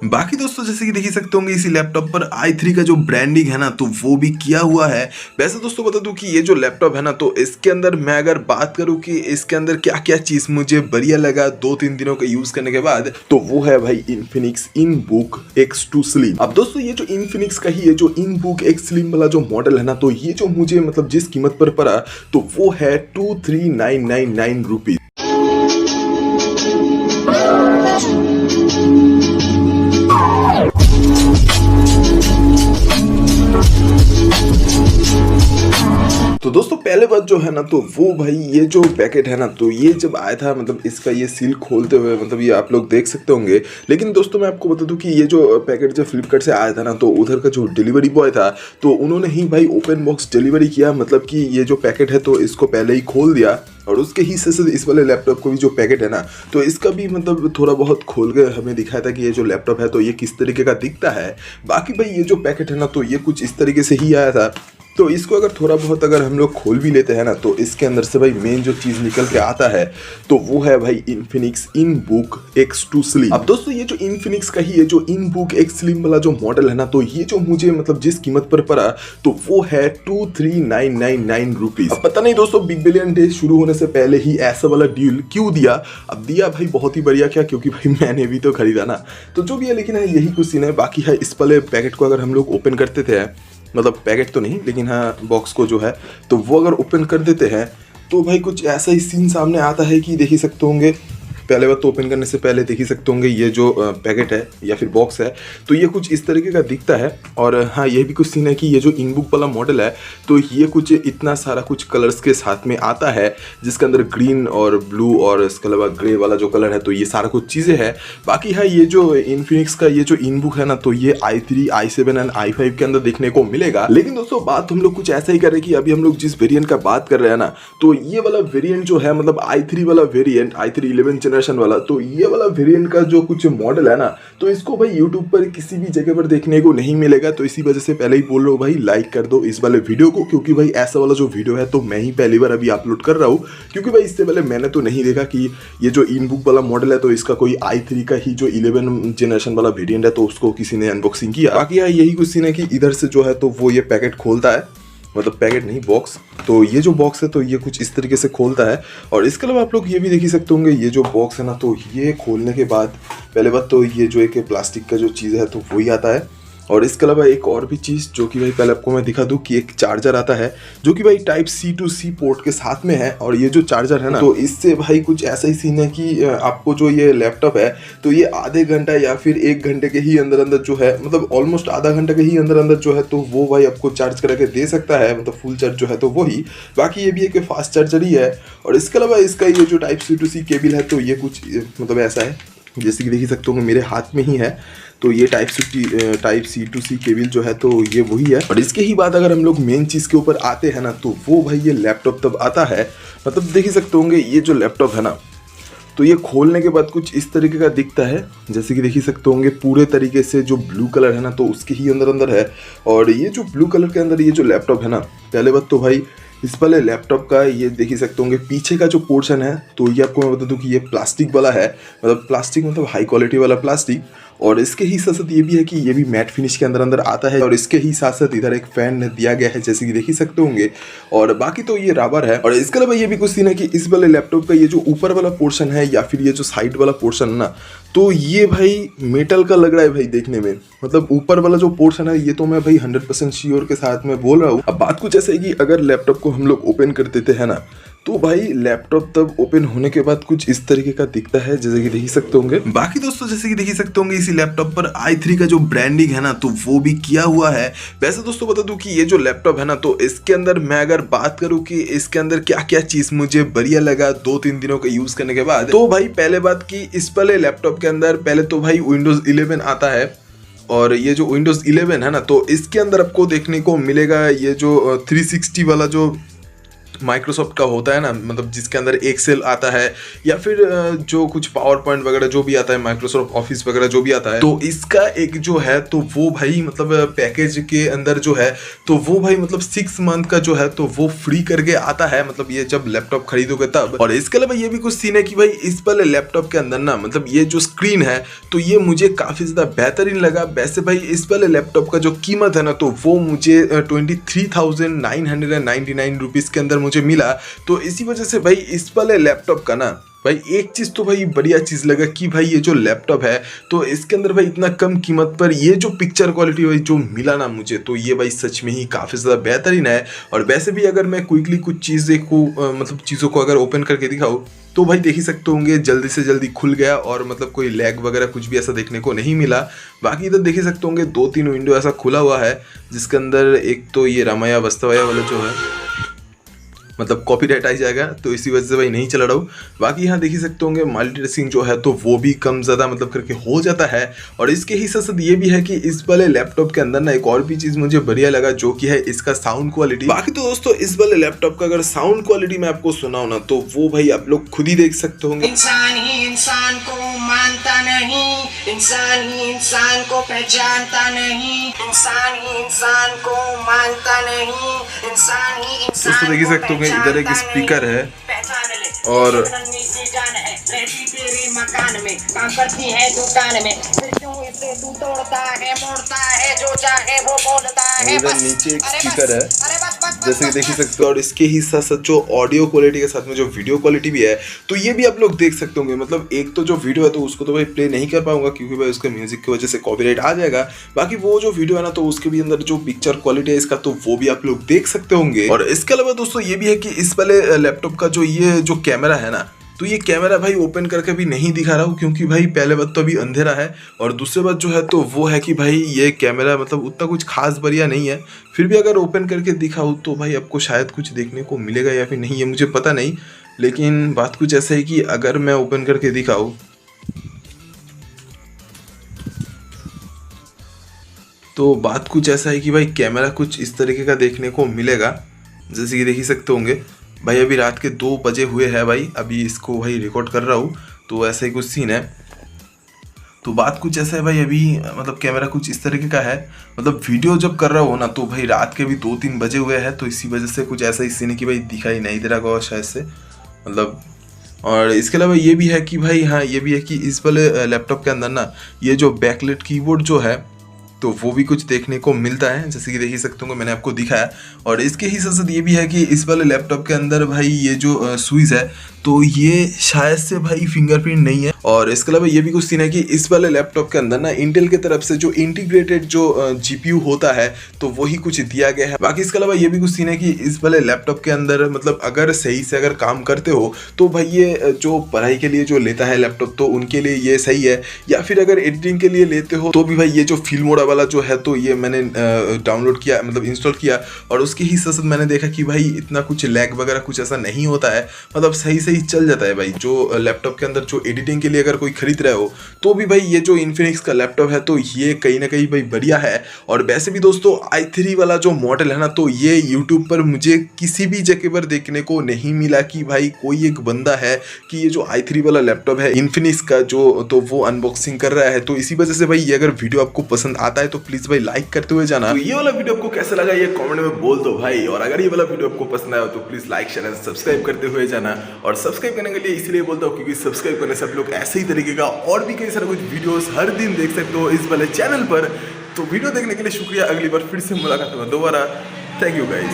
बाकी दोस्तों जैसे कि देख ही सकते होंगे इसी लैपटॉप पर i3 का जो ब्रांडिंग है ना तो वो भी किया हुआ है। वैसे दोस्तों बता दूं कि ये जो लैपटॉप है ना तो इसके अंदर मैं अगर बात करूं कि इसके अंदर क्या क्या चीज मुझे बढ़िया लगा 2-3 दिनों का यूज करने के बाद, तो वो है भाई इनफिनिक्स इनबुक X2 स्लिम। अब दोस्तों ये जो इनफिनिक्स का ही ये जो इनबुक X स्लिम वाला जो मॉडल है ना तो ये जो मुझे मतलब जिस कीमत पर पड़ा तो वो है 23,999 रुपीज। तो दोस्तों पहले बात जो है ना तो वो भाई ये जो पैकेट है ना तो ये जब आया था मतलब इसका ये सील खोलते हुए मतलब ये आप लोग देख सकते होंगे। लेकिन दोस्तों मैं आपको बता दूं कि ये जो पैकेट जब फ्लिपकार्ट से आया था ना तो उधर का जो डिलीवरी बॉय था तो उन्होंने ही भाई ओपन बॉक्स डिलीवरी किया, मतलब कि ये जो पैकेट है तो इसको पहले ही खोल दिया और उसके हिस्से से इस वाले लैपटॉप को भी जो पैकेट है ना तो इसका भी मतलब थोड़ा बहुत खोल के हमें दिखाया था कि ये जो लैपटॉप है तो ये किस तरीके का दिखता है। बाकी भाई ये जो पैकेट है ना तो ये कुछ इस तरीके से ही आया था। तो इसको अगर थोड़ा बहुत अगर हम लोग खोल भी लेते हैं ना तो इसके अंदर से भाई मेन जो चीज़ निकल के आता है तो वो है भाई इनफिनिक्स इनबुक X2 स्लिम। अब दोस्तों ये जो इनफिनिक्स का ही ये जो इनबुक X स्लिम वाला जो मॉडल है ना तो ये जो मुझे मतलब जिस कीमत पर पड़ा तो वो है 23,999 रुपीज। अब पता नहीं दोस्तों बिग बिलियन डे शुरू होने से पहले ही ऐसा वाला डील क्यों दिया। अब दिया भाई बहुत ही बढ़िया, क्या क्योंकि भाई मैंने भी तो खरीदा ना, तो जो भी है लेकिन यही कुछ सीन है। बाकी है इस वाले पैकेट को अगर हम लोग ओपन करते थे, मतलब पैकेट तो नहीं लेकिन हाँ बॉक्स को जो है तो वो अगर ओपन कर देते हैं तो भाई कुछ ऐसा ही सीन सामने आता है कि देख ही सकते होंगे। पहले बात तो ओपन करने से पहले देख ही सकते होंगे ये जो पैकेट है या फिर बॉक्स है तो ये कुछ इस तरीके का दिखता है। और हाँ ये भी कुछ सीन है कि ये जो इनबुक वाला मॉडल है तो ये कुछ इतना सारा कुछ कलर्स के साथ में आता है जिसके अंदर ग्रीन और ब्लू और इसके अलावा ग्रे वाला जो कलर है तो ये सारा कुछ चीज़ें हैं। बाकी है ये जो इनफिनिक्स का ये जो इनबुक है ना तो ये i3, i7 एंड i5 के अंदर देखने को मिलेगा। लेकिन दोस्तों बात हम लोग कुछ ऐसा ही कर रहे हैं कि अभी हम लोग जिस वेरिएंट का बात कर रहे हैं ना तो ये वाला वेरिएंट जो है मतलब i3 वाला वेरिएंट, i3 11th जनरेशन वाला, तो ये वाला वेरिएंट का जो कुछ मॉडल है ना तो इसको भाई यूट्यूब पर किसी भी जगह पर देखने को नहीं मिलेगा। तो इसी वजह से पहले ही बोल रहा हूँ भाई लाइक कर दो इस वाले वीडियो को, क्योंकि भाई ऐसा वाला जो वीडियो है तो मैं ही पहली बार अभी अपलोड कर रहा हूँ, क्योंकि भाई इससे पहले मैंने तो नहीं देखा कि ये जो इनबुक वाला मॉडल है तो इसका कोई i3 का ही जो 11 जनरेशन वाला वेरिएंट है तो उसको किसी ने अनबॉक्सिंग किया। बाकी यही कुछ सीन है कि इधर से जो है तो वो ये पैकेट खोलता है, मतलब पैकेट नहीं बॉक्स, तो ये जो बॉक्स है तो ये कुछ इस तरीके से खोलता है। और इसके अलावा आप लोग ये भी देख ही सकते होंगे ये जो बॉक्स है ना तो ये खोलने के बाद पहले बात तो ये जो एक प्लास्टिक का जो चीज़ है तो वही आता है। और इसके अलावा एक और भी चीज़ जो कि भाई पहले आपको मैं दिखा दूं कि एक चार्जर आता है जो कि भाई type C to C port के साथ में है। और ये जो चार्जर है ना तो इससे भाई कुछ ऐसा ही सीन है कि आपको जो ये लैपटॉप है तो ये आधे घंटा या फिर 1 घंटे के ही अंदर अंदर जो है मतलब ऑलमोस्ट आधा घंटा के ही अंदर अंदर जो है तो वो भाई आपको चार्ज करा के दे सकता है, मतलब फुल चार्ज जो है तो वही। बाकी ये भी एक फास्ट चार्जर ही है। और इसके अलावा इसका ये जो type C to C cable है तो ये कुछ मतलब ऐसा है जैसे कि देख ही सकते होंगे मेरे हाथ में ही है। तो ये type C to C cable जो है तो ये वही है। और इसके ही बाद अगर हम लोग मेन चीज़ के ऊपर आते हैं ना तो वो भाई ये लैपटॉप तब आता है, मतलब देख ही सकते होंगे ये जो लैपटॉप है ना तो ये खोलने के बाद कुछ इस तरीके का दिखता है जैसे कि देख ही सकते होंगे पूरे तरीके से जो ब्लू कलर है ना तो उसके ही अंदर है। और ये जो ब्लू कलर के अंदर ये जो लैपटॉप है ना पहले बात तो भाई इस वाले लैपटॉप का ये देख ही सकते होंगे पीछे का जो पोर्शन है तो ये आपको मैं बता दूं कि ये प्लास्टिक वाला है, मतलब प्लास्टिक मतलब हाई क्वालिटी वाला प्लास्टिक। और इसके ही साथ साथ ये भी है कि ये भी मैट फिनिश के अंदर आता है। और इसके ही साथ साथ इधर एक फैन दिया गया है जैसे कि देख ही सकते होंगे। और बाकी तो ये रबर है। और इसके अलावा ये भी कुछ सीन है कि इस वाले लैपटॉप का ये जो ऊपर वाला पोर्शन है या फिर ये जो साइड वाला पोर्शन है ना तो ये भाई मेटल का लग रहा है भाई देखने में, मतलब ऊपर वाला जो पोर्शन है ये तो मैं भाई 100% श्योर के साथ में बोल रहा हूँ। अब बात कुछ ऐसा है कि अगर लैपटॉप को हम लोग ओपन कर देते हैं ना तो भाई लैपटॉप तब ओपन होने के बाद कुछ इस तरीके का दिखता है जैसे कि देख ही सकते होंगे। बाकी दोस्तों जैसे कि देख ही सकते होंगे इसी लैपटॉप पर i3 का जो ब्रांडिंग है ना तो वो भी किया हुआ है। वैसे दोस्तों बता दूं कि ये जो लैपटॉप है ना तो इसके अंदर मैं अगर बात करूं कि इसके अंदर क्या क्या चीज मुझे बढ़िया लगा 2-3 दिनों का यूज करने के बाद, तो भाई पहले बात की इस वाले लैपटॉप के अंदर पहले तो भाई Windows 11 आता है। और ये जो Windows 11 है ना तो इसके अंदर आपको देखने को मिलेगा ये जो 360 वाला जो माइक्रोसॉफ्ट का होता है ना, मतलब जिसके अंदर एक्सेल आता है या फिर जो कुछ पावर पॉइंट वगैरह जो भी आता है, माइक्रोसॉफ्ट ऑफिस वगैरह जो भी आता है, तो इसका एक जो है तो वो भाई मतलब पैकेज के अंदर जो है तो वो भाई मतलब 6 मंथ का जो है तो वो फ्री करके आता है, मतलब ये जब लैपटॉप खरीदोगे तब। और इसके अलावा ये भी कुछ सीन है कि भाई इस वाले लैपटॉप के अंदर ना मतलब ये जो स्क्रीन है तो ये मुझे काफी ज्यादा बेहतरीन लगा। वैसे भाई इस वाले लैपटॉप का जो कीमत है ना तो वो मुझे 23,999 रुपीज के अंदर मुझे मिला। तो इसी वजह से भाई इस वाले लैपटॉप का ना भाई एक चीज़ तो भाई बढ़िया चीज़ लगा कि भाई ये जो लैपटॉप है तो इसके अंदर भाई इतना कम कीमत पर ये जो पिक्चर क्वालिटी भाई जो मिला ना मुझे, तो ये भाई सच में ही काफ़ी ज़्यादा बेहतरीन है। और वैसे भी अगर मैं क्विकली कुछ चीज़ें को मतलब चीज़ों को अगर ओपन करके दिखाऊँ तो भाई देख ही सकते होंगे जल्दी से जल्दी खुल गया और मतलब कोई लैग वगैरह कुछ भी ऐसा देखने को नहीं मिला। बाकी इधर देख ही सकते होंगे 2-3 विंडो ऐसा खुला हुआ है जिसके अंदर एक तो ये रामाया वास्तवया वाला जो है मतलब कॉपीराइट आ जाएगा, तो इसी वजह से भाई नहीं चला रहा हूँ। बाकी यहाँ देख ही सकते होंगे मल्टीटास्किंग जो है तो वो भी कम ज़्यादा मतलब करके हो जाता है। और इसके ही साथ साथ ये भी है कि इस वाले लैपटॉप के अंदर ना एक और भी चीज़ मुझे बढ़िया लगा जो कि है इसका साउंड क्वालिटी। बाकी तो दोस्तों इस वाले लैपटॉप का अगर साउंड क्वालिटी मैं आपको सुनाऊँ ना तो वो भाई आप लोग खुद ही देख सकते होंगे। इंसान ही इंसान को मानता नहीं, इंसान ही इंसान को पहचानता नहीं, इंसान ही इंसान को मानता नहीं, इंसान ही इंसान दोस्तों देख ही सकते होंगे इधर एक स्पीकर है और तेरे मकान में काम करती है दुकान में, फिर क्यों इसे तू तोड़ता है मोड़ता है जो चाहे वो बोलता है। इधर नीचे एक स्पीकर है जैसे कि देख ही सकते हो। और इसके ही साथ साथ जो ऑडियो क्वालिटी के साथ में जो वीडियो क्वालिटी भी है तो ये भी आप लोग देख सकते होंगे। मतलब एक तो जो वीडियो है तो उसको तो भाई प्ले नहीं कर पाऊंगा क्योंकि भाई उसके म्यूजिक की वजह से कॉपीराइट आ जाएगा। बाकी वो जो वीडियो है ना तो उसके भी अंदर जो पिक्चर क्वालिटी है इसका तो वो भी आप लोग देख सकते होंगे। और इसके अलावा दोस्तों ये भी है कि इस वाले लैपटॉप का जो ये जो कैमरा है ना तो ये कैमरा भाई ओपन करके भी नहीं दिखा रहा हूँ क्योंकि भाई पहले बात तो अभी अंधेरा है और दूसरी बात जो है तो वो है कि भाई ये कैमरा मतलब उतना कुछ खास बढ़िया नहीं है। फिर भी अगर ओपन करके दिखाऊँ तो भाई आपको शायद कुछ देखने को मिलेगा या फिर नहीं, ये मुझे पता नहीं। लेकिन बात कुछ ऐसा है कि अगर मैं ओपन करके दिखाऊँ तो बात कुछ ऐसा है कि भाई कैमरा कुछ इस तरीके का देखने को मिलेगा जैसे कि देख ही सकते होंगे। भाई अभी रात के 2 बजे हुए हैं भाई, अभी इसको भाई रिकॉर्ड कर रहा हूँ तो ऐसा ही कुछ सीन है। तो बात कुछ ऐसा है भाई अभी मतलब कैमरा कुछ इस तरीके का है, मतलब वीडियो जब कर रहा हो ना तो भाई रात के भी 2-3 बजे हुए हैं तो इसी वजह से कुछ ऐसा ही सीन है कि भाई दिखाई नहीं दे रहा होगा शायद से मतलब। और इसके अलावा ये भी है कि भाई हाँ ये भी है कि इस वाले लैपटॉप के अंदर ना ये जो बैकलाइट कीबोर्ड जो है तो वो भी कुछ देखने को मिलता है जैसे कि देख ही सकते हो मैंने आपको दिखाया। और इसके ही साथ साथ ये भी है कि इस वाले लैपटॉप के अंदर भाई ये जो स्विच है तो ये शायद से भाई फिंगरप्रिंट नहीं है। और इसके अलावा ये भी कुछ सीन है कि इस वाले लैपटॉप के अंदर ना इंटेल की तरफ से जो इंटीग्रेटेड जो जीपीयू होता है तो वही कुछ दिया गया है। बाकी इसके अलावा ये भी कुछ सीन है कि इस वाले लैपटॉप के अंदर मतलब अगर सही से अगर काम करते हो तो भाई ये जो पढ़ाई के लिए जो लेता है लैपटॉप तो उनके लिए ये सही है, या फिर अगर एडिटिंग के लिए लेते हो तो भी भाई ये जो फिल्म मोड वाला जो है तो ये मैंने डाउनलोड किया मतलब इंस्टॉल किया और उसके ही साथ मैंने देखा कि भाई इतना कुछ लैग वगैरह कुछ ऐसा नहीं होता है, मतलब सही सही चल जाता है भाई। जो लैपटॉप के अंदर जो एडिटिंग के लिए अगर कोई खरीद रहे हो तो भी भाई ये जो इन्फिनिक्स का लैपटॉप है तो ये कहीं ना कहीं भाई बढ़िया है। और वैसे भी दोस्तों i3 वाला जो मॉडल है ना तो ये यूट्यूब पर मुझे किसी भी जगह पर देखने को नहीं मिला कि भाई कोई एक बंदा है कि ये जो i3 वाला लैपटॉप है इन्फिनिक्स का जो तो वो अनबॉक्सिंग कर रहा है। तो इसी वजह से भाई ये अगर वीडियो आपको पसंद आता है तो प्लीज भाई लाइक करते हुए जाना। तो ये वाला वीडियो आपको कैसा लगा ये कमेंट में बोल दो भाई, और अगर ये वाला वीडियो आपको पसंद आया तो please like share and subscribe करते हुए जाना। और सब्सक्राइब करने के लिए इसलिए बोलता हूँ क्योंकि सब्सक्राइब करने से आप लोग ऐसे ही तरीके का और भी कई सारे कुछ वीडियोस हर दिन देख सकते हो इस वाले चैनल पर। तो वीडियो देखने के लिए शुक्रिया, अगली बार फिर से मुलाकात होगा दोबारा। Thank you guys.